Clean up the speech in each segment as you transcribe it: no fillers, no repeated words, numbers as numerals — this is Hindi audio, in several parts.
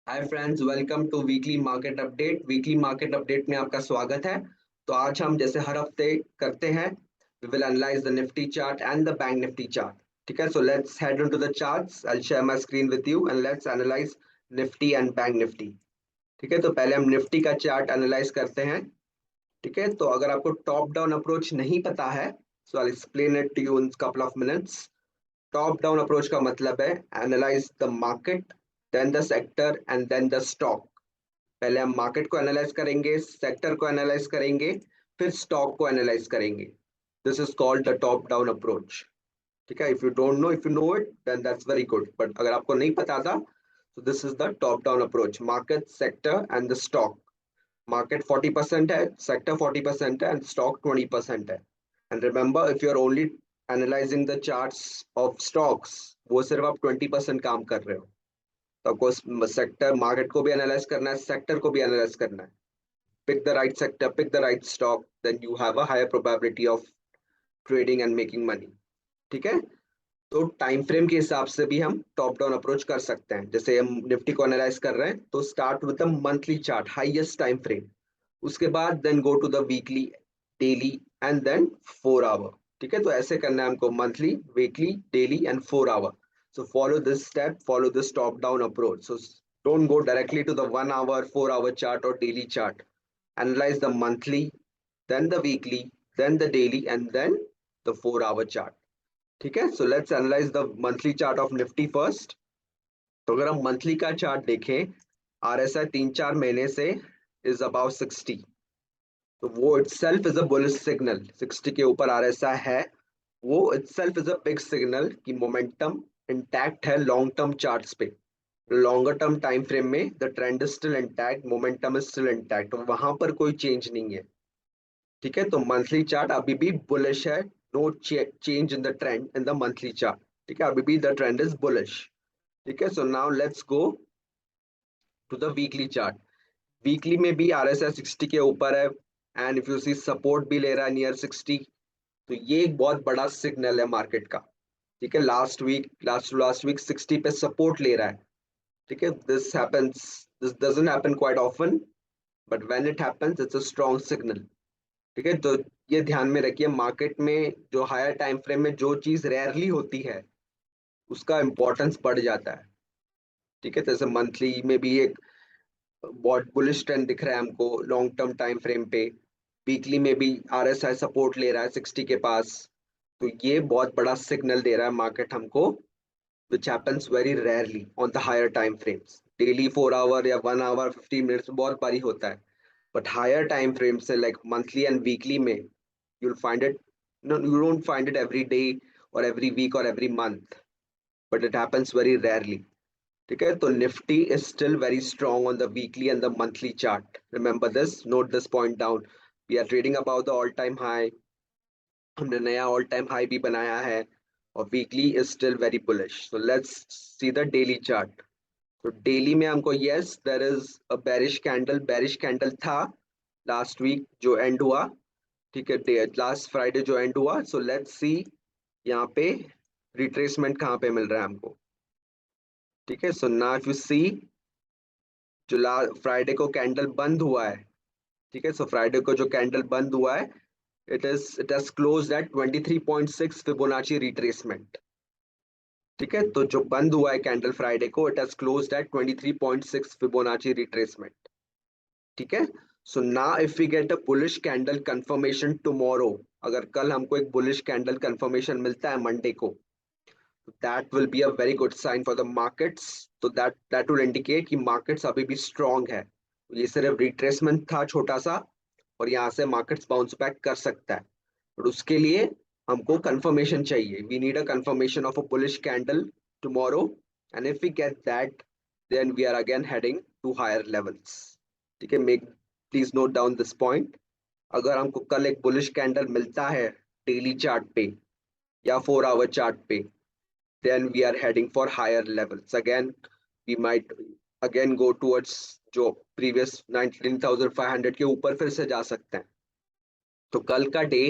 Hi friends, welcome to weekly market update. Weekly market update में आपका स्वागत है। तो आज हम जैसे हर हफ्ते करते हैं, we will analyse the Nifty chart and the bank Nifty chart. ठीक है, so let's head into the charts. I will share my screen with you and let's analyse Nifty and bank Nifty. ठीक है, तो पहले हम निफ्टी का चार्ट एनालाइज करते हैं। ठीक है, तो अगर आपको टॉप डाउन अप्रोच नहीं पता है, so I will explain it to you in couple of minutes. Top down approach का मतलब है analyse the market, then the sector and then the stock. पहले हम मार्केट को एनालाइज करेंगे, सेक्टर को एनालाइज करेंगे, फिर स्टॉक को एनालाइज करेंगे। This is called the top down approach. ठीक है, if you don't know, if you know it then that's very good, but अगर आपको नहीं पता था तो this is the top down approach. Market, sector and the stock. Market 40% है, सेक्टर 40% है एंड स्टॉक 20% है। And remember, if you are only analysing the charts of stocks, वो सिर्फ आप 20% काम कर रहे हो। तो आपको सेक्टर मार्केट को भी एनालाइज करना है, सेक्टर को भी एनालाइज करना है। pick the right sector, pick the right stock, then you have a higher probability of trading and making money. ठीक है, तो टाइम फ्रेम के हिसाब से भी हम टॉप डाउन अप्रोच कर सकते हैं। जैसे हम निफ्टी को एनालाइज कर रहे हैं तो start with the monthly chart, highest time frame. उसके बाद then go to the weekly, daily and then 4 hour. ठीक है, तो ऐसे करना है हमको, monthly, weekly, daily and 4 hour. So follow this step, follow this top down approach. So don't go directly to the 1 hour, 4 hour chart और daily chart. Analyze the monthly, then the weekly, then the daily, and then the 4 hour chart. ठीक है, so let's analyze the monthly chart of Nifty first. तो अगर हम मंथली का चार्ट देखें, RSI 3-4 महीने से इज अबाउट 60। तो वो itself is a bullish signal. 60 के ऊपर RSI है, वो itself is a big signal कि मोमेंटम इंटैक्ट है लॉन्ग टर्म चार्ट्स पे। लॉन्गर टर्म टाइम फ्रेम में the trend is still intact, momentum is still intact, वहां पर कोई चेंज नहीं है। ठीक है, तो मंथली चार्ट अभी भी बुलिश है, no change in the trend in the monthly chart. ठीक है, अभी भी द ट्रेंड इज बुलिश। ठीक है, so now let's go to the weekly chart. Weekly में भी RSI 60 के ऊपर है and if you see support भी ले रहा है नियर 60। तो ये एक बहुत बड़ा सिग्नल है मार्केट का। ठीक है, लास्ट वीक 60 पे सपोर्ट ले रहा है। ठीक है, this doesn't happen quite often, but when it happens it's a strong signal. ठीक है, तो ये ध्यान में रखिए, मार्केट में जो हायर टाइम फ्रेम में जो चीज रेयरली होती है उसका इंपॉर्टेंस बढ़ जाता है। ठीक है, जैसे मंथली में भी एक बहुत बुलिश ट्रेंड दिख रहा है हमको लॉन्ग टर्म टाइम फ्रेम पे। वीकली में भी RSI सपोर्ट ले रहा है 60 के पास। तो ये बहुत बड़ा सिग्नल दे रहा है मार्केट हमको, which happens very rarely on the higher time frames. Daily 4 hour या 1 आवर 15 मिनट्स में बहुत बारी होता है, बट हायर टाइम फ्रेम से लाइक मंथली एंड वीकली में you'll find it, no, you don't find it every day or every week or every month, but it happens very rarely. ठीक है, तो Nifty is still very strong on the weekly and the monthly chart. Remember this, note this point down. We are trading above the all time high, हमने नया ऑल टाइम हाई भी बनाया है, और weekly is still very bullish. So let's see the daily chart. तो डेली में हमको, yes there is a bearish candle था लास्ट वीक जो एंड हुआ। ठीक है, लास्ट फ्राइडे जो एंड हुआ। सो लेट्स सी यहाँ पे रिट्रेसमेंट कहाँ पे मिल रहा है हमको। ठीक है, सो नाउ इफ यू सी, जो फ्राइडे को कैंडल बंद हुआ है, ठीक है, सो फ्राइडे को जो कैंडल बंद हुआ है, it has closed at 23.6 Fibonacci retracement. ठीक है, तो जो बंद हुआ है कैंडल फ्राइडे को, it has closed at 23.6 Fibonacci retracement. ठीक है, so now if we get a bullish candle confirmation tomorrow, अगर कल हमको एक बुलिश कैंडल कंफर्मेशन मिलता है मंडे को, that will be a very good sign for the markets. तो that will indicate कि markets अभी भी strong है। ये सिर्फ retracement था छोटा सा, और यहाँ से markets bounce back कर सकता है, but उसके लिए हमको confirmation चाहिए। We need a confirmation of a bullish candle tomorrow, and if we get that, then we are again heading to higher levels. ठीक है, please note down this point. अगर हमको कल एक bullish candle मिलता है डेली चार्ट पे या 4 आवर चार्ट पे, then we are heading for higher levels. Again, we might again go towards जो previous 19,500 के ऊपर फिर से जा सकते हैं। तो कल का डे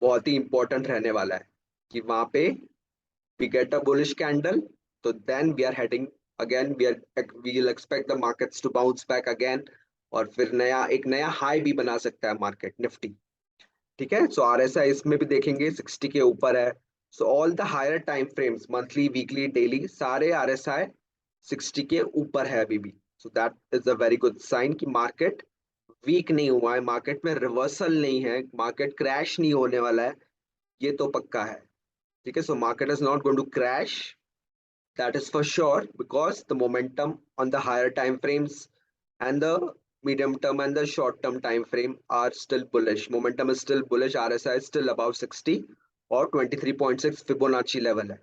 बहुत ही इंपॉर्टेंट रहने वाला है कि वहां पे we get a bullish candle, तो then we are heading again we will expect the markets to bounce back again, और फिर एक नया हाई भी बना सकता है मार्केट निफ्टी। ठीक है, सो आरएसआई इसमें भी देखेंगे 60 के ऊपर है। So all the higher time frames, monthly, weekly, daily, सारे आरएसआई 60 के ऊपर है अभी भी। So that is a very good sign कि मार्केट वीक नहीं हुआ है, मार्केट में रिवर्सल नहीं है, मार्केट क्रैश नहीं होने वाला है, ये तो पक्का है। ठीक है, so market is not going to crash, that is for sure, because the momentum on the higher time frames and the medium term and the short term time frame are still bullish. Momentum is still bullish, RSI is still above 60 और 23.6 फिबोनाची लेवल है।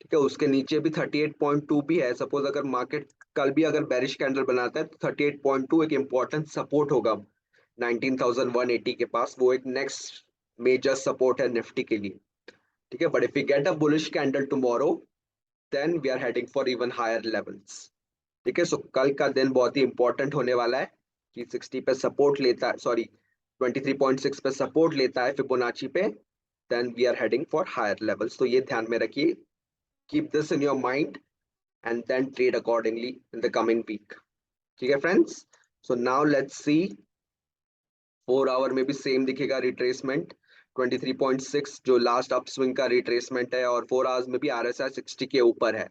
ठीक है, उसके नीचे भी 38.2 भी है। सपोज अगर मार्केट कल भी अगर बेरिश कैंडल बनाता है तो 38.2 एक इंपॉर्टेंट सपोर्ट होगा 19,180 के पास, वो एक नेक्स्ट मेजर सपोर्ट है निफ्टी के लिए। ठीक है, but if we get a bullish candle tomorrow, then we are heading for even higher levels। ठीक है, सो कल का दिन बहुत ही इंपॉर्टेंट होने वाला है कि 60 पे सपोर्ट लेता है, सॉरी 23.6 पे सपोर्ट लेता है फिबोनाची पे, then we are heading for higher levels. तो ये ध्यान में रखिए, keep this in your mind and then trade accordingly in the coming week. ठीक है friends, so now let's see 4 hour में भी सेम दिखेगा रिट्रेसमेंट, 23.6 जो लास्ट अपस्विंग का रिट्रेसमेंट है, और 4 आवर्स में भी आरएसआई 60 के ऊपर है।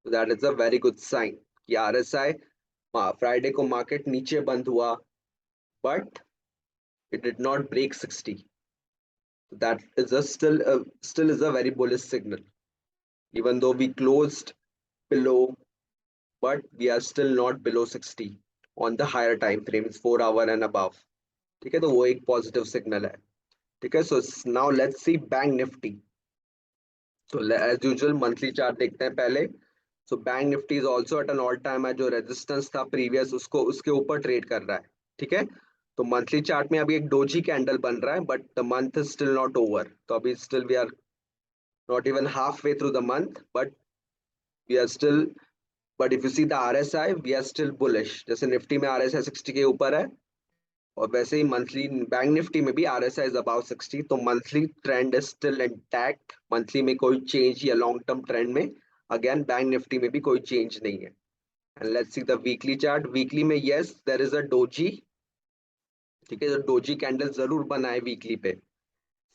तो that is a very good sign कि आरएसआई, फ्राइडे को मार्केट नीचे बंद हुआ but it did not break 60। That is a still is a very bullish signal, even though we closed below, but we are still not below 60 on the higher time frames, 4 hour and above। ठीक है, तो वो एक पॉजिटिव सिग्नल है। ठीक है, so now let's see bank Nifty. तो एज यूजुअल मंथली चार्ट देखते हैं पहले। So bank Nifty is also at an all time है, जो रेजिस्टेंस था प्रीवियस उसको उसके ऊपर ट्रेड कर रहा है। ठीक है, तो मंथली चार्ट में अभी एक डोजी कैंडल बन रहा है, but the month is still not over. तो अभी still we are not even half way through the month, but we are still, but if you see the RSI we are still bullish. जैसे निफ्टी में आरएसआई 60 के ऊपर है, और वैसे ही मंथली बैंक निफ्टी में भी आरएसआई इज अबाउट 60, तो monthly trend is still intact, monthly में कोई चेंज या लॉन्ग टर्म ट्रेंड में अगेन बैंक निफ्टी में भी कोई चेंज नहीं है। And let's see the weekly chart. Weekly में yes there is a doji. ठीक है, तो डोजी कैंडल जरूर बनाए वीकली पे।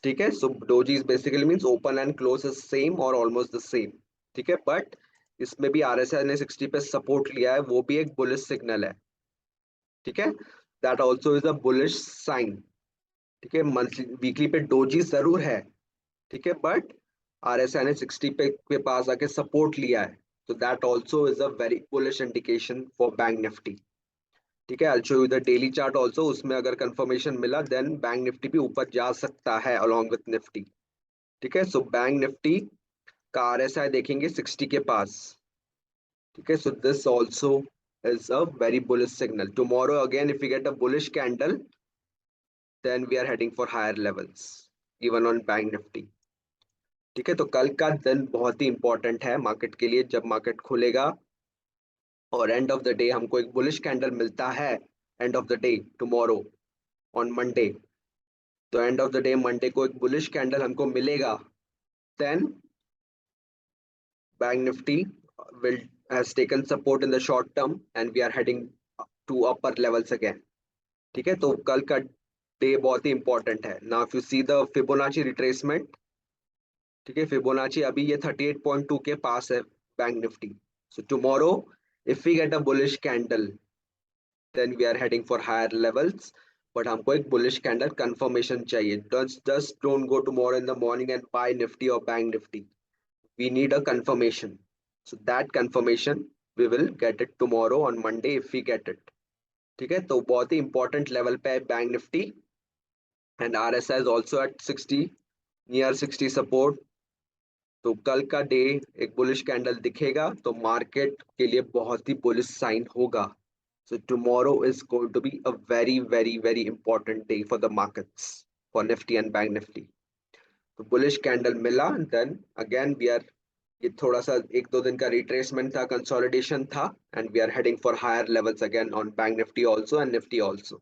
ठीक है, so doji is basically means open and close is same और ऑलमोस्ट द सेम। ठीक है, बट इसमें भी आरएसआई ने 60 पे सपोर्ट लिया है, वो भी एक बुलिश सिग्नल है। ठीक है, that also is a bullish sign. ठीक है, मंथली वीकली पे डोजी जरूर है। ठीक है, बट आरएसआई ने 60 पे के पास आके सपोर्ट लिया है, तो that also is a very bullish indication for bank Nifty. ठीक है, I show you the daily chart also, उसमें अगर कंफर्मेशन मिला देन बैंक निफ्टी भी ऊपर जा सकता है अलॉन्ग विथ निफ्टी। ठीक है, सो बैंक निफ्टी का आरएसआई देखेंगे 60 के पास। ठीक है, so this also is a very bullish signal. Tomorrow again, if we get a bullish candle, then we are heading for higher levels, even on bank nifty। ठीक है, तो कल का दिन बहुत ही इंपॉर्टेंट है मार्केट के लिए। जब मार्केट खुलेगा और एंड ऑफ द डे हमको एक बुलिश कैंडल मिलता है, end of the day tomorrow on Monday, तो end of the day Monday को एक बुलिश कैंडल हमको मिलेगा, then Bank Nifty will has taken support in the short term and we are heading to upper levels again। ठीक है, तो कल का डे बहुत ही इंपॉर्टेंट है। Now if you see the Fibonacci retracement, ठीक है, फिबोनाची अभी ये 38.2 के पास है Bank Nifty. So tomorrow if we get a bullish candle then we are heading for higher levels, but हमको एक बुलिश कैंडल कंफर्मेशन चाहिए। Just don't go tomorrow in the morning and buy Nifty और Bank Nifty, we need a confirmation। So that confirmation we will get it tomorrow on Monday if we get it। ठीक है, तो बहुत ही इंपॉर्टेंट लेवल पे है Bank Nifty, and RSI is also eight 60, near 60 support. तो कल का डे एक बुलिश कैंडल दिखेगा तो मार्केट के लिए बहुत ही बुलिश साइन होगा। So tomorrow is going to be a very very very important day for the markets, for Nifty and bank Nifty. तो बुलिश कैंडल मिला, देन अगेन वी आर, ये थोड़ा सा 1-2 दिन का रिट्रेसमेंट था, कंसोलिडेशन था, and we are heading for higher levels again on bank Nifty also and Nifty also.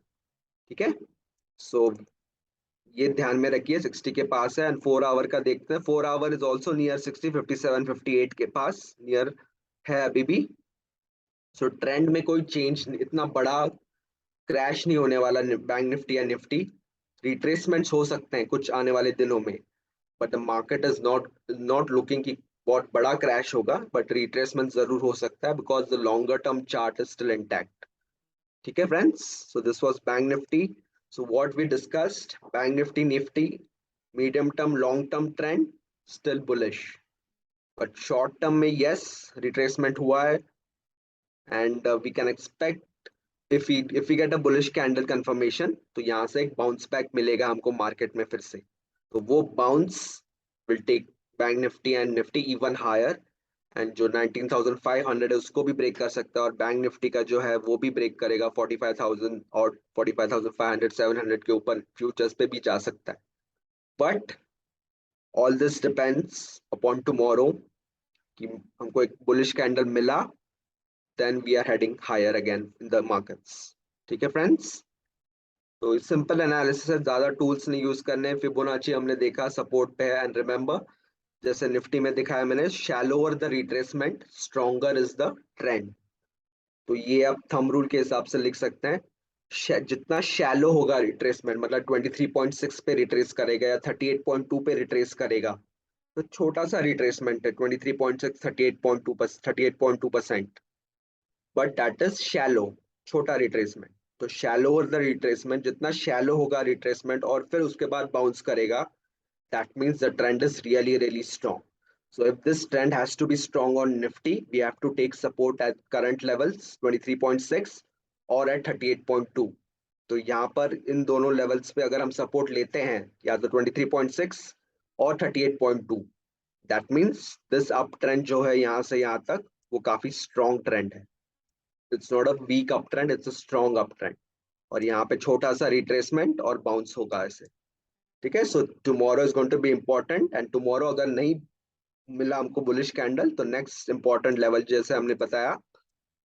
ठीक है, सो ये ध्यान में रखिए 60 के पास है। एंड 4 आवर का देखते हैं, 4 आवर इज आल्सो नियर 60, 57, 58 के पास नियर है अभी भी। सो ट्रेंड में कोई चेंज, इतना बड़ा क्रैश नहीं होने वाला बैंक निफ्टी या निफ्टी। रिट्रेसमेंट्स हो सकते हैं कुछ आने वाले दिनों में, but the market is not looking कि बहुत बड़ा क्रैश होगा, बट रिट्रेसमेंट जरूर हो सकता है because the longer term chart is still intact. ठीक है friends, so this was bank Nifty. So what we discussed, bank Nifty Nifty medium term long term trend still bullish, but short term में यस रिट्रेसमेंट हुआ है, and we can expect if we get a bullish candle confirmation, तो यहाँ से एक बाउंस बैक मिलेगा हमको मार्केट में फिर से। तो वो bounce will take bank Nifty and Nifty even higher, and जो 19,500 है उसको भी ब्रेक कर सकता है, और बैंक निफ्टी का जो है वो भी ब्रेक करेगा 45,000 और 45,500 700 के ऊपर फ्यूचर्स पे भी जा सकता है। But all this depends upon tomorrow कि हमको एक बुलिश कैंडल मिला, then we are heading higher again in the markets। ठीक है फ्रेंड्स, तो सिंपल एनालिसिस है, ज्यादा टूल्स नहीं यूज करने। फिबोनाची हमने देखा सपोर्ट पे है, एंड रिमेंबर जैसे निफ्टी में दिखाया मैंने, shallower the retracement stronger is the trend. तो ये आप थंब रूल के हिसाब से लिख सकते हैं, जितना शैलो होगा रिट्रेसमेंट, मतलब 23.6 पे रिट्रेस करेगा या 38.2 पे रिट्रेस करेगा, तो छोटा सा रिट्रेसमेंट है 23.6 38.2%, बट दैट इज शैलो, छोटा रिट्रेसमेंट। तो शैलो और द रिट्रेसमेंट, जितना शैलो होगा रिट्रेसमेंट और फिर उसके बाद बाउंस करेगा, that means the trend is really strong। So if this trend has to be strong on Nifty, we have to take support at current levels 23.6 और at 38.2। तो यहाँ पर इन दोनों लेवल्स पे अगर हम सपोर्ट लेते हैं, या तो 23.6 और 38.2, that means this up trend जो है यहाँ से यहाँ तक, वो काफी स्ट्रॉन्ग ट्रेंड है। It's not a weak up trend, it's a strong up trend, और यहाँ पे छोटा सा रिट्रेसमेंट और बाउंस होगा ऐसे। ठीक है, so tomorrow is going to be important, and tomorrow अगर नहीं मिला हमको बुलिश कैंडल, तो नेक्स्ट इंपॉर्टेंट लेवल जैसे हमने बताया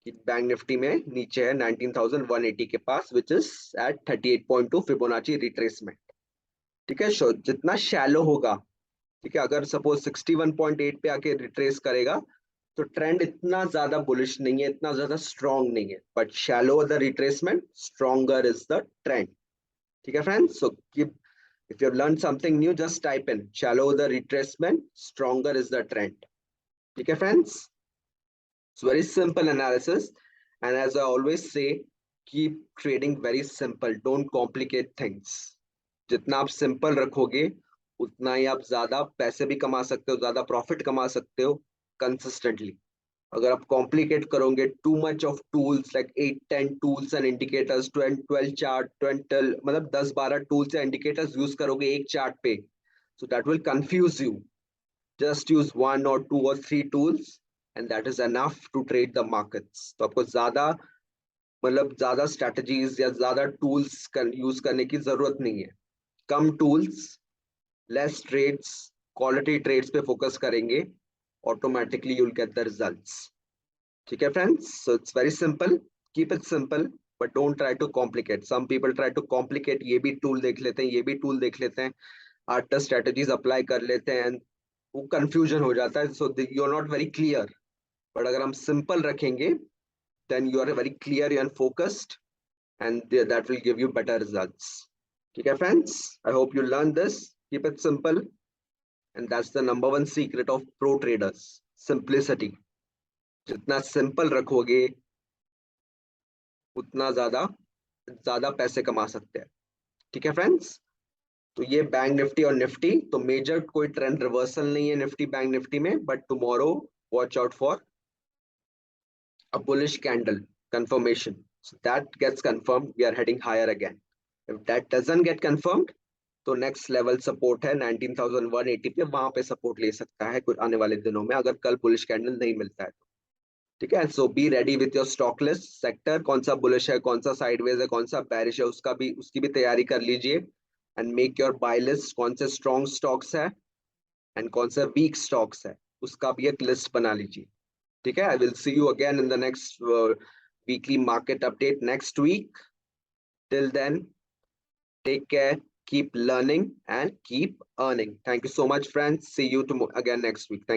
कि बैंक निफ्टी में नीचे है 19,180 के पास, which is at 38.2 Fibonacci retracement. ठीक है, सो जितना शैलो होगा, ठीक है, अगर सपोज 61.8 पे आके रिट्रेस करेगा, तो ट्रेंड इतना ज्यादा बुलिश नहीं है, इतना ज्यादा स्ट्रॉन्ग नहीं है, but shallow the retracement stronger is the trend. ठीक है friends, so keep, if you have learned something new, just type in shallow the retracement, stronger is the trend। ठीक है friends, it's very simple analysis, and as I always say, keep trading very simple, don't complicate things। जितना आप सिंपल रखोगे, उतना ही आप ज्यादा पैसे भी कमा सकते हो, ज्यादा प्रॉफिट कमा सकते हो कंसिस्टेंटली। अगर आप कॉम्प्लिकेट करोगे, too much of tools like 8-10 tools and indicators, 12 chart, 20 मतलब 10-12 टूल्स या इंडिकेटर्स यूज करोगे एक चार्ट पे, so that will confuse you। just use 1 or 2 or 3 tools and that is enough to trade the markets। तो आपको ज्यादा मतलब ज्यादा स्ट्रेटजीज या ज्यादा टूल्स यूज करने की जरूरत नहीं है। कम tools, less trades, quality trades पे फोकस करेंगे, automatically you'll get the results. ठीक है friends, so it's very simple, keep it simple, but don't try to complicate. Some people try to complicate, ये भी टूल देख लेते हैं, ये भी टूल देख लेते हैं, 8-10 स्ट्रेटजीज अप्लाई कर लेते हैं, and वो कंफ्यूजन हो जाता है, so you are not very clear. But अगर हम सिंपल रखेंगे, then you are very clear and focused, and that will give you better results. ठीक है friends, I hope you learn this, keep it simple, and that's the number one secret of pro traders, simplicity. जितना सिंपल रखोगे, उतना ज्यादा ज्यादा पैसे कमा सकते हैं। ठीक है फ्रेंड्स, तो ये बैंक निफ्टी और निफ्टी, तो मेजर कोई ट्रेंड रिवर्सल नहीं है निफ्टी बैंक निफ्टी में, but tomorrow watch out for a bullish candle confirmation। So that gets confirmed, we are heading higher again। If that doesn't get confirmed, तो नेक्स्ट लेवल सपोर्ट है 19,180 पे, वहां पे सपोर्ट ले सकता है कुछ आने वाले दिनों में, अगर कल बुलिश कैंडल नहीं मिलता है तो। ठीक है, so be ready with your stock list, sector कौन सा बुलिश है, कौन सा साइडवेज है, कौन सा बेरिश है, उसकी भी तैयारी कर लीजिए, and make your buy list, कौन से स्ट्रॉन्ग स्टॉक्स है एंड कौन सा वीक स्टॉक्स है, उसका भी एक लिस्ट बना लीजिए। ठीक है, I will see you again in the next weekly market update next week. Till then, take care, keep learning and keep earning। Thank you so much friends, see you again next week। Thank you।